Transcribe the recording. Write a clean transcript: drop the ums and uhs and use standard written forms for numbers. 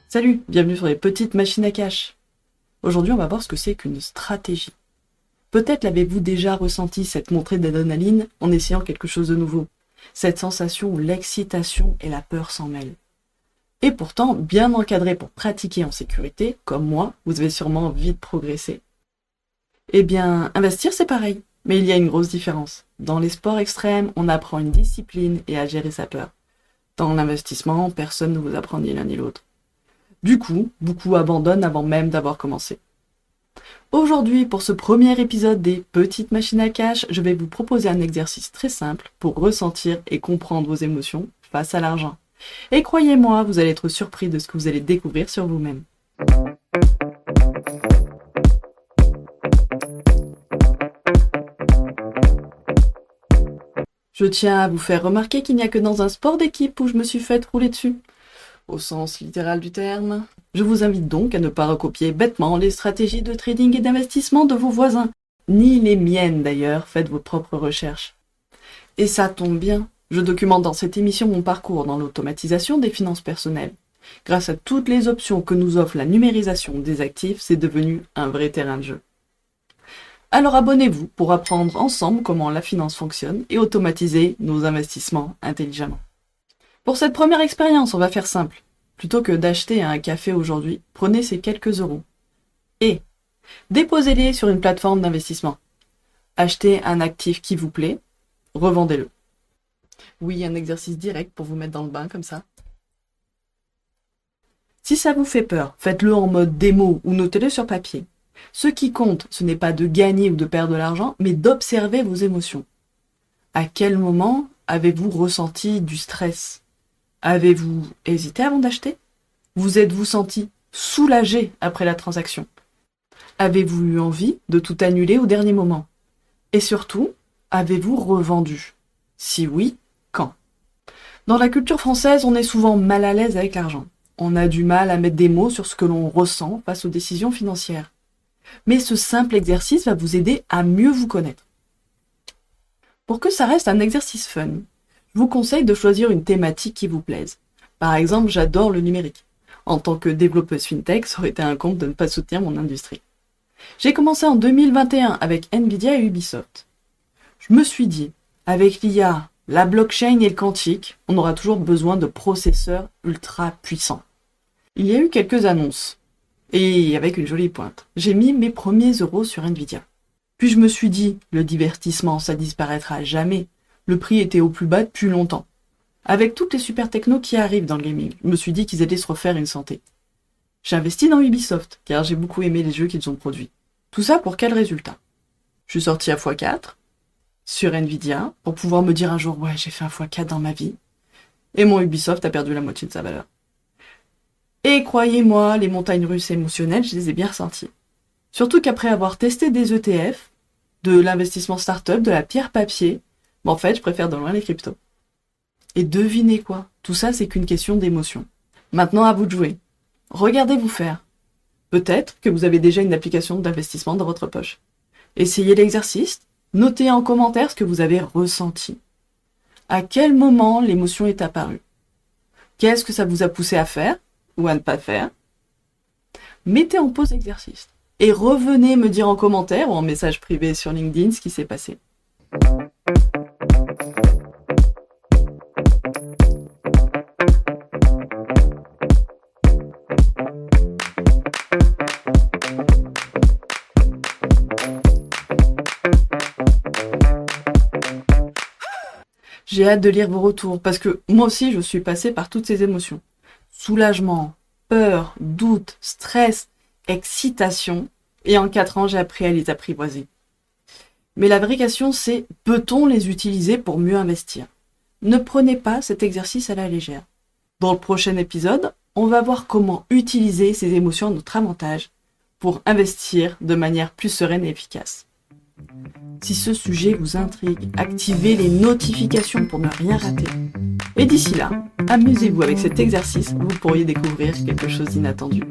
Salut, bienvenue sur les petites machines à cash. Aujourd'hui, on va voir ce que c'est qu'une stratégie. Peut-être l'avez-vous déjà ressenti, cette montée d'adrénaline en essayant quelque chose de nouveau. Cette sensation où l'excitation et la peur s'en mêlent. Et pourtant, bien encadré pour pratiquer en sécurité, comme moi, vous avez sûrement vite progressé. Eh bien, investir c'est pareil, mais il y a une grosse différence. Dans les sports extrêmes, on apprend une discipline et à gérer sa peur. Dans l'investissement, personne ne vous apprend ni l'un ni l'autre. Du coup, beaucoup abandonnent avant même d'avoir commencé. Aujourd'hui, pour ce premier épisode des petites machines à cash, je vais vous proposer un exercice très simple pour ressentir et comprendre vos émotions face à l'argent. Et croyez-moi, vous allez être surpris de ce que vous allez découvrir sur vous-même. Je tiens à vous faire remarquer qu'il n'y a que dans un sport d'équipe où je me suis fait rouler dessus. Au sens littéral du terme. Je vous invite donc à ne pas recopier bêtement les stratégies de trading et d'investissement de vos voisins, ni les miennes d'ailleurs, faites vos propres recherches. Et ça tombe bien, je documente dans cette émission mon parcours dans l'automatisation des finances personnelles. Grâce à toutes les options que nous offre la numérisation des actifs, c'est devenu un vrai terrain de jeu. Alors abonnez-vous pour apprendre ensemble comment la finance fonctionne et automatiser nos investissements intelligemment. Pour cette première expérience, on va faire simple. Plutôt que d'acheter un café aujourd'hui, prenez ces quelques euros et déposez-les sur une plateforme d'investissement. Achetez un actif qui vous plaît, revendez-le. Oui, un exercice direct pour vous mettre dans le bain comme ça. Si ça vous fait peur, faites-le en mode démo ou notez-le sur papier. Ce qui compte, ce n'est pas de gagner ou de perdre de l'argent, mais d'observer vos émotions. À quel moment avez-vous ressenti du stress ? Avez-vous hésité avant d'acheter ? Vous êtes-vous senti soulagé après la transaction ? Avez-vous eu envie de tout annuler au dernier moment ? Et surtout, avez-vous revendu ? Si oui, quand ? Dans la culture française, on est souvent mal à l'aise avec l'argent. On a du mal à mettre des mots sur ce que l'on ressent face aux décisions financières. Mais ce simple exercice va vous aider à mieux vous connaître. Pour que ça reste un exercice fun, je vous conseille de choisir une thématique qui vous plaise. Par exemple, j'adore le numérique. En tant que développeuse fintech, ça aurait été un compte de ne pas soutenir mon industrie. J'ai commencé en 2021 avec Nvidia et Ubisoft. Je me suis dit, avec l'IA, la blockchain et le quantique, on aura toujours besoin de processeurs ultra puissants. Il y a eu quelques annonces, et avec une jolie pointe. J'ai mis mes premiers euros sur Nvidia. Puis je me suis dit, le divertissement, ça disparaîtra jamais. Le prix était au plus bas depuis longtemps. Avec toutes les super technos qui arrivent dans le gaming, je me suis dit qu'ils allaient se refaire une santé. J'ai investi dans Ubisoft, car j'ai beaucoup aimé les jeux qu'ils ont produits. Tout ça pour quel résultat ? Je suis sorti à x4, sur Nvidia, pour pouvoir me dire un jour, ouais, j'ai fait un x4 dans ma vie. Et mon Ubisoft a perdu la moitié de sa valeur. Et croyez-moi, les montagnes russes émotionnelles, je les ai bien ressenties. Surtout qu'après avoir testé des ETF, de l'investissement start-up, de la pierre papier, en fait, je préfère de loin les cryptos. Et devinez quoi ? Tout ça, c'est qu'une question d'émotion. Maintenant, à vous de jouer. Regardez-vous faire. Peut-être que vous avez déjà une application d'investissement dans votre poche. Essayez l'exercice. Notez en commentaire ce que vous avez ressenti. À quel moment l'émotion est apparue ? Qu'est-ce que ça vous a poussé à faire ou à ne pas faire ? Mettez en pause l'exercice. Et revenez me dire en commentaire ou en message privé sur LinkedIn ce qui s'est passé. J'ai hâte de lire vos retours, parce que moi aussi je suis passée par toutes ces émotions. Soulagement, peur, doute, stress, excitation, et en 4 ans j'ai appris à les apprivoiser. Mais la vraie question c'est, peut-on les utiliser pour mieux investir ? Ne prenez pas cet exercice à la légère. Dans le prochain épisode, on va voir comment utiliser ces émotions à notre avantage pour investir de manière plus sereine et efficace. Si ce sujet vous intrigue, activez les notifications pour ne rien rater. Et d'ici là, amusez-vous avec cet exercice, vous pourriez découvrir quelque chose d'inattendu.